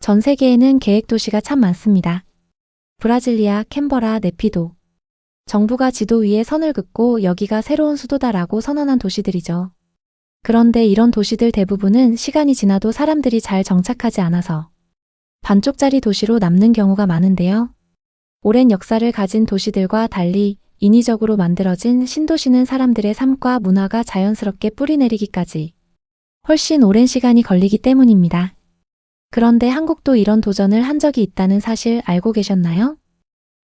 전 세계에는 계획 도시가 참 많습니다. 브라질리아, 캔버라, 네피도. 정부가 지도 위에 선을 긋고 여기가 새로운 수도다라고 선언한 도시들이죠. 그런데 이런 도시들 대부분은 시간이 지나도 사람들이 잘 정착하지 않아서 반쪽짜리 도시로 남는 경우가 많은데요. 오랜 역사를 가진 도시들과 달리 인위적으로 만들어진 신도시는 사람들의 삶과 문화가 자연스럽게 뿌리내리기까지 훨씬 오랜 시간이 걸리기 때문입니다. 그런데 한국도 이런 도전을 한 적이 있다는 사실 알고 계셨나요?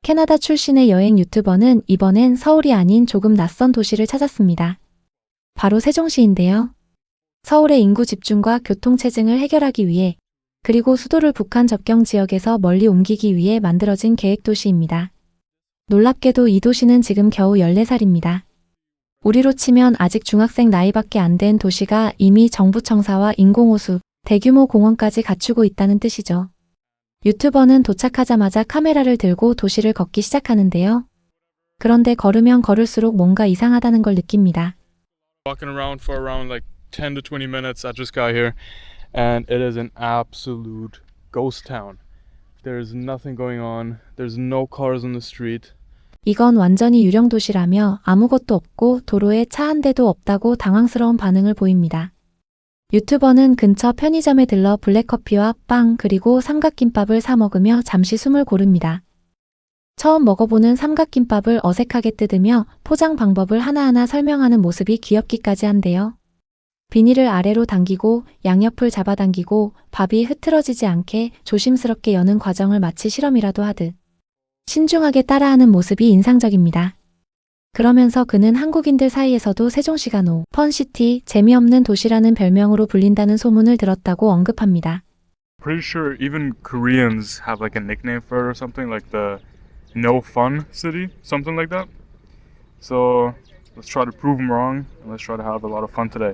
캐나다 출신의 여행 유튜버는 이번엔 서울이 아닌 조금 낯선 도시를 찾았습니다. 바로 세종시인데요. 서울의 인구 집중과 교통체증을 해결하기 위해 그리고 수도를 북한 접경 지역에서 멀리 옮기기 위해 만들어진 계획도시입니다. 놀랍게도 이 도시는 지금 겨우 14살입니다. 우리로 치면 아직 중학생 나이밖에 안 된 도시가 이미 정부 청사와 인공호수, 대규모 공원까지 갖추고 있다는 뜻이죠. 유튜버는 도착하자마자 카메라를 들고 도시를 걷기 시작하는데요. 그런데 걸으면 걸을수록 뭔가 이상하다는 걸 느낍니다. Walking around for around like 10 to 20 minutes. I just got here and it is an absolute ghost town. There's nothing going on. There's no cars on the street. 이건 완전히 유령 도시라며 아무것도 없고 도로에 차 한 대도 없다고 당황스러운 반응을 보입니다. 유튜버는 근처 편의점에 들러 블랙커피와 빵 그리고 삼각김밥을 사 먹으며 잠시 숨을 고릅니다. 처음 먹어보는 삼각김밥을 어색하게 뜯으며 포장 방법을 하나하나 설명하는 모습이 귀엽기까지 한데요. 비닐을 아래로 당기고 양옆을 잡아당기고 밥이 흐트러지지 않게 조심스럽게 여는 과정을 마치 실험이라도 하듯 신중하게 따라하는 모습이 인상적입니다. 그러면서 그는 한국인들 사이에서도 세종시가 노 펀시티, 재미없는 도시라는 별명으로 불린다는 소문을 들었다고 언급합니다. Pretty sure even Koreans have like a nickname for it or something like the no fun city, something like that. So let's try to prove them wrong and let's try to have a lot of fun today.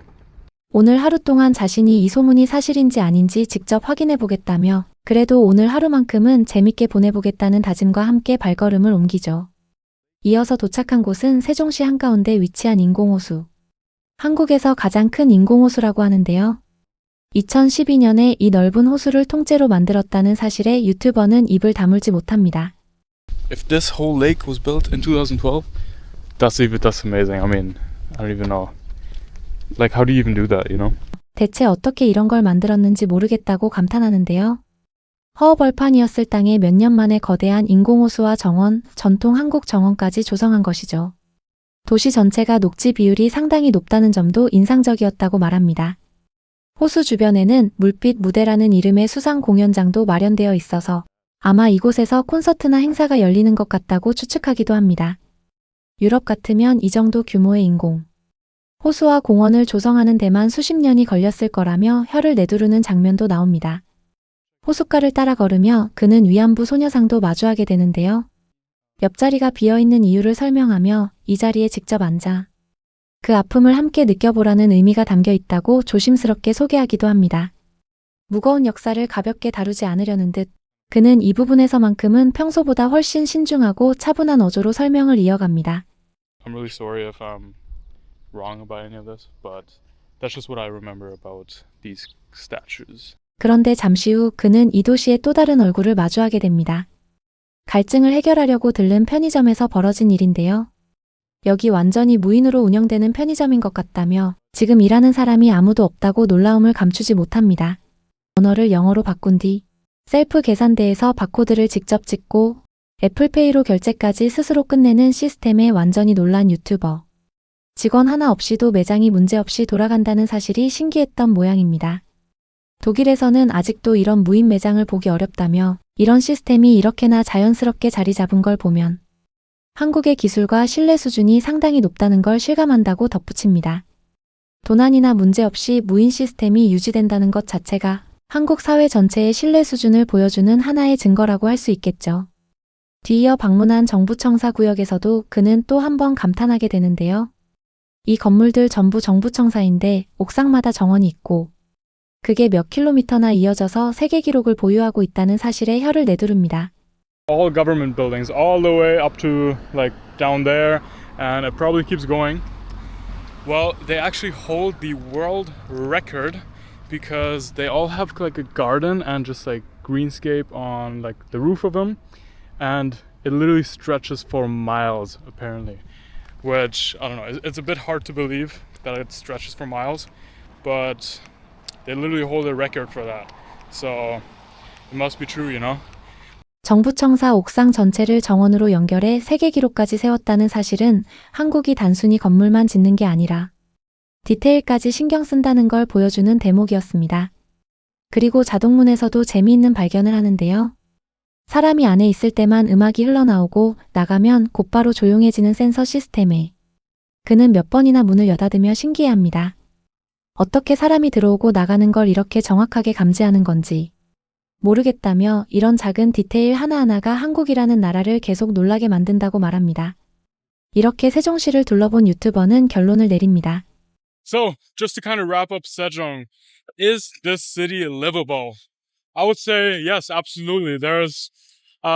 오늘 하루 동안 자신이 이 소문이 사실인지 아닌지 직접 확인해 보겠다며 그래도 오늘 하루만큼은 재밌게 보내보겠다는 다짐과 함께 발걸음을 옮기죠. 이어서 도착한 곳은 세종시 한가운데 위치한 인공호수. 한국에서 가장 큰 인공호수라고 하는데요. 2012년에 이 넓은 호수를 통째로 만들었다는 사실에 유튜버는 입을 다물지 못합니다. If this whole lake was built in 2012, that's amazing. I mean, I don't even know. Like, how do you even do that, you know? 대체 어떻게 이런 걸 만들었는지 모르겠다고 감탄하는데요. 허허벌판이었을 땅에 몇 년 만에 거대한 인공호수와 정원, 전통 한국 정원까지 조성한 것이죠. 도시 전체가 녹지 비율이 상당히 높다는 점도 인상적이었다고 말합니다. 호수 주변에는 물빛 무대라는 이름의 수상 공연장도 마련되어 있어서 아마 이곳에서 콘서트나 행사가 열리는 것 같다고 추측하기도 합니다. 유럽 같으면 이 정도 규모의 인공 호수와 공원을 조성하는 데만 수십 년이 걸렸을 거라며 혀를 내두르는 장면도 나옵니다. 호숫가를 따라 걸으며 그는 위안부 소녀상도 마주하게 되는데요. 옆자리가 비어있는 이유를 설명하며 이 자리에 직접 앉아 그 아픔을 함께 느껴보라는 의미가 담겨 있다고 조심스럽게 소개하기도 합니다. 무거운 역사를 가볍게 다루지 않으려는 듯 그는 이 부분에서만큼은 평소보다 훨씬 신중하고 차분한 어조로 설명을 이어갑니다. I'm really sorry if I'm wrong about any of this, but that's just what I remember about these statues. 그런데 잠시 후 그는 이 도시의 또 다른 얼굴을 마주하게 됩니다. 갈증을 해결하려고 들른 편의점에서 벌어진 일인데요. 여기 완전히 무인으로 운영되는 편의점인 것 같다며 지금 일하는 사람이 아무도 없다고 놀라움을 감추지 못합니다. 언어를 영어로 바꾼 뒤 셀프 계산대에서 바코드를 직접 찍고 애플페이로 결제까지 스스로 끝내는 시스템에 완전히 놀란 유튜버. 직원 하나 없이도 매장이 문제없이 돌아간다는 사실이 신기했던 모양입니다. 독일에서는 아직도 이런 무인 매장을 보기 어렵다며 이런 시스템이 이렇게나 자연스럽게 자리 잡은 걸 보면 한국의 기술과 신뢰 수준이 상당히 높다는 걸 실감한다고 덧붙입니다. 도난이나 문제없이 무인 시스템이 유지된다는 것 자체가 한국 사회 전체의 신뢰 수준을 보여주는 하나의 증거라고 할 수 있겠죠. 뒤이어 방문한 정부청사 구역에서도 그는 또 한 번 감탄하게 되는데요. 이 건물들 전부 정부청사인데 옥상마다 정원이 있고 그게 몇 킬로미터나 이어져서 세계 기록을 보유하고 있다는 사실에 혀를 내두릅니다. All government buildings, all the way up to like down there, and it probably keeps going. Well, they actually hold the world record because they all have like a garden and just like greenscape on like the roof of them, and it literally stretches for miles apparently, which I don't know, it's a bit hard to believe that it stretches for miles, but they literally hold a record for that, so it must be true, you know. 정부청사 옥상 전체를 정원으로 연결해 세계 기록까지 세웠다는 사실은 한국이 단순히 건물만 짓는 게 아니라 디테일까지 신경 쓴다는 걸 보여주는 대목이었습니다. 그리고 자동문에서도 재미있는 발견을 하는데요. 사람이 안에 있을 때만 음악이 흘러나오고 나가면 곧바로 조용해지는 센서 시스템에 그는 몇 번이나 문을 여닫으며 신기해합니다. 어떻게 사람이 들어오고 나가는 걸 이렇게 정확하게 감지하는 건지 모르겠다며 이런 작은 디테일 하나하나가 한국이라는 나라를 계속 놀라게 만든다고 말합니다. 이렇게 세종시를 둘러본 유튜버는 결론을 내립니다. So, just to kind of wrap up Sejong, is this city livable? I would say yes, absolutely. There's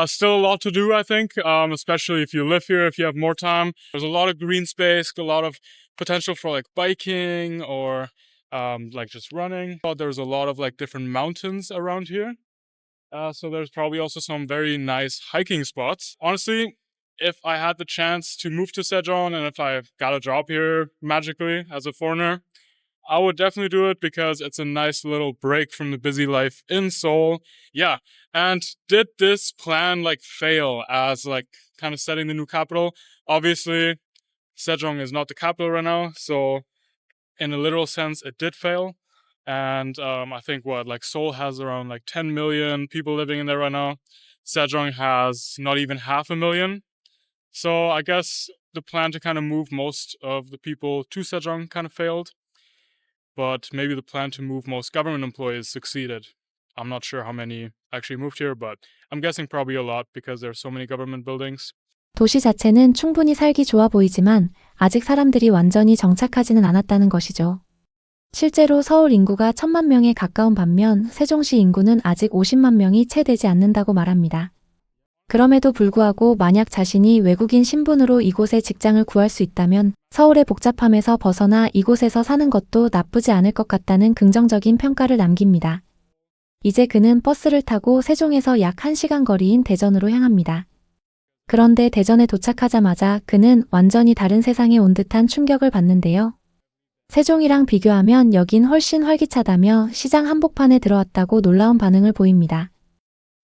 still a lot to do, I think, especially if you live here, if you have more time. There's a lot of green space, a lot of potential for like biking or like just running. There's a lot of like different mountains around here. So there's probably also some very nice hiking spots. Honestly, if I had the chance to move to Sejong and if I got a job here magically as a foreigner, I would definitely do it because it's a nice little break from the busy life in Seoul. Yeah. And did this plan like fail as like kind of setting the new capital? Obviously, Sejong is not the capital right now. So in a literal sense, it did fail. And I think like Seoul has around like 10 million people living in there right now. Sejong has not even 500,000. So I guess the plan to kind of move most of the people to Sejong kind of failed. But maybe the plan to move most government employees succeeded. I'm not sure how many actually moved here, but I'm guessing probably a lot because there are so many government buildings. 도시 자체는 충분히 살기 좋아 보이지만 아직 사람들이 완전히 정착하지는 않았다는 것이죠. 실제로 서울 인구가 1,000만 명에 가까운 반면 세종시 인구는 아직 50만 명이 채 되지 않는다고 말합니다. 그럼에도 불구하고 만약 자신이 외국인 신분으로 이곳에 직장을 구할 수 있다면 서울의 복잡함에서 벗어나 이곳에서 사는 것도 나쁘지 않을 것 같다는 긍정적인 평가를 남깁니다. 이제 그는 버스를 타고 세종에서 약 1시간 거리인 대전으로 향합니다. 그런데 대전에 도착하자마자 그는 완전히 다른 세상에 온 듯한 충격을 받는데요. 세종이랑 비교하면 여긴 훨씬 활기차다며 시장 한복판에 들어왔다고 놀라운 반응을 보입니다.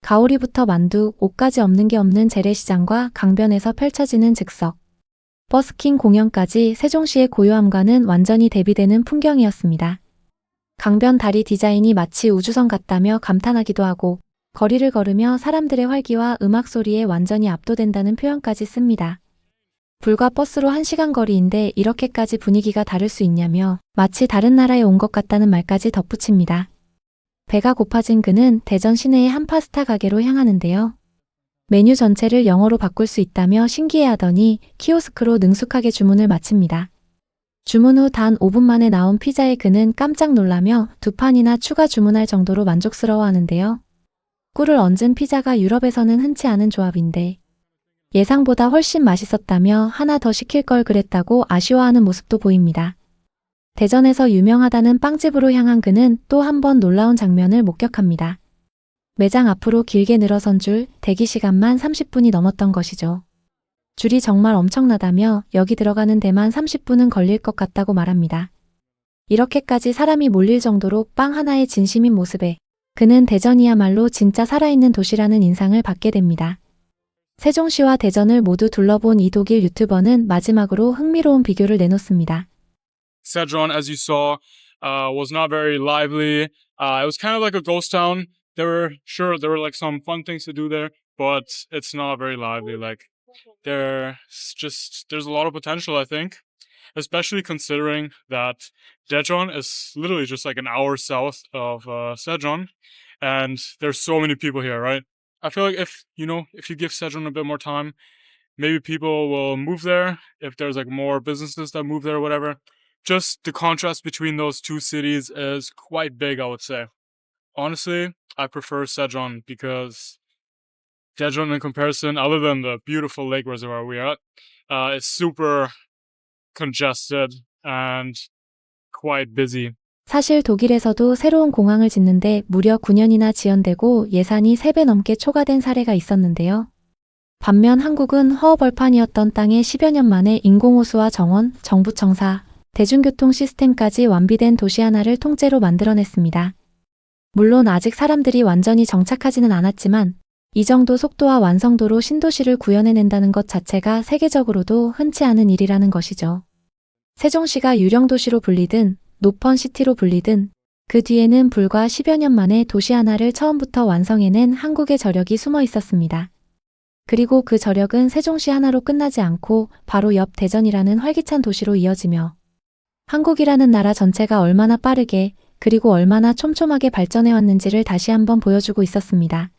가오리부터 만두, 옷까지 없는 게 없는 재래시장과 강변에서 펼쳐지는 즉석, 버스킹 공연까지 세종시의 고요함과는 완전히 대비되는 풍경이었습니다. 강변 다리 디자인이 마치 우주선 같다며 감탄하기도 하고 거리를 걸으며 사람들의 활기와 음악 소리에 완전히 압도된다는 표현까지 씁니다. 불과 버스로 1시간 거리인데 이렇게까지 분위기가 다를 수 있냐며 마치 다른 나라에 온 것 같다는 말까지 덧붙입니다. 배가 고파진 그는 대전 시내의 한 파스타 가게로 향하는데요. 메뉴 전체를 영어로 바꿀 수 있다며 신기해하더니 키오스크로 능숙하게 주문을 마칩니다. 주문 후 단 5분 만에 나온 피자에 그는 깜짝 놀라며 2판이나 추가 주문할 정도로 만족스러워하는데요. 꿀을 얹은 피자가 유럽에서는 흔치 않은 조합인데 예상보다 훨씬 맛있었다며 하나 더 시킬 걸 그랬다고 아쉬워하는 모습도 보입니다. 대전에서 유명하다는 빵집으로 향한 그는 또 한 번 놀라운 장면을 목격합니다. 매장 앞으로 길게 늘어선 줄, 대기 시간만 30분이 넘었던 것이죠. 줄이 정말 엄청나다며 여기 들어가는 데만 30분은 걸릴 것 같다고 말합니다. 이렇게까지 사람이 몰릴 정도로 빵 하나에 진심인 모습에 그는 대전이야말로 진짜 살아있는 도시라는 인상을 받게 됩니다. 세종시와 대전을 모두 둘러본 이 독일 유튜버는 마지막으로 흥미로운 비교를 내놓습니다. Sejong, as you saw, was not very lively. It was kind of like a ghost town. There were like some fun things to do there, but it's not very lively. Like there's a lot of potential, I think, especially considering that Daejeon is literally just like an hour south of Sejong, and there's so many people here, right? I feel like if you give Sejong a bit more time, maybe people will move there. If there's like more businesses that move there or whatever. Just the contrast between those two cities is quite big, I would say. Honestly, I prefer Sejong because Daejeon in comparison, other than the beautiful lake reservoir we're at, is super congested and quite busy. 사실 독일에서도 새로운 공항을 짓는데 무려 9년이나 지연되고 예산이 3배 넘게 초과된 사례가 있었는데요. 반면 한국은 허허벌판이었던 땅에 10여 년 만에 인공호수와 정원, 정부청사, 대중교통 시스템까지 완비된 도시 하나를 통째로 만들어냈습니다. 물론 아직 사람들이 완전히 정착하지는 않았지만 이 정도 속도와 완성도로 신도시를 구현해낸다는 것 자체가 세계적으로도 흔치 않은 일이라는 것이죠. 세종시가 유령도시로 불리든 노펀시티로 불리든 그 뒤에는 불과 10여 년 만에 도시 하나를 처음부터 완성해낸 한국의 저력이 숨어 있었습니다. 그리고 그 저력은 세종시 하나로 끝나지 않고 바로 옆 대전이라는 활기찬 도시로 이어지며 한국이라는 나라 전체가 얼마나 빠르게 그리고 얼마나 촘촘하게 발전해왔는지를 다시 한번 보여주고 있었습니다.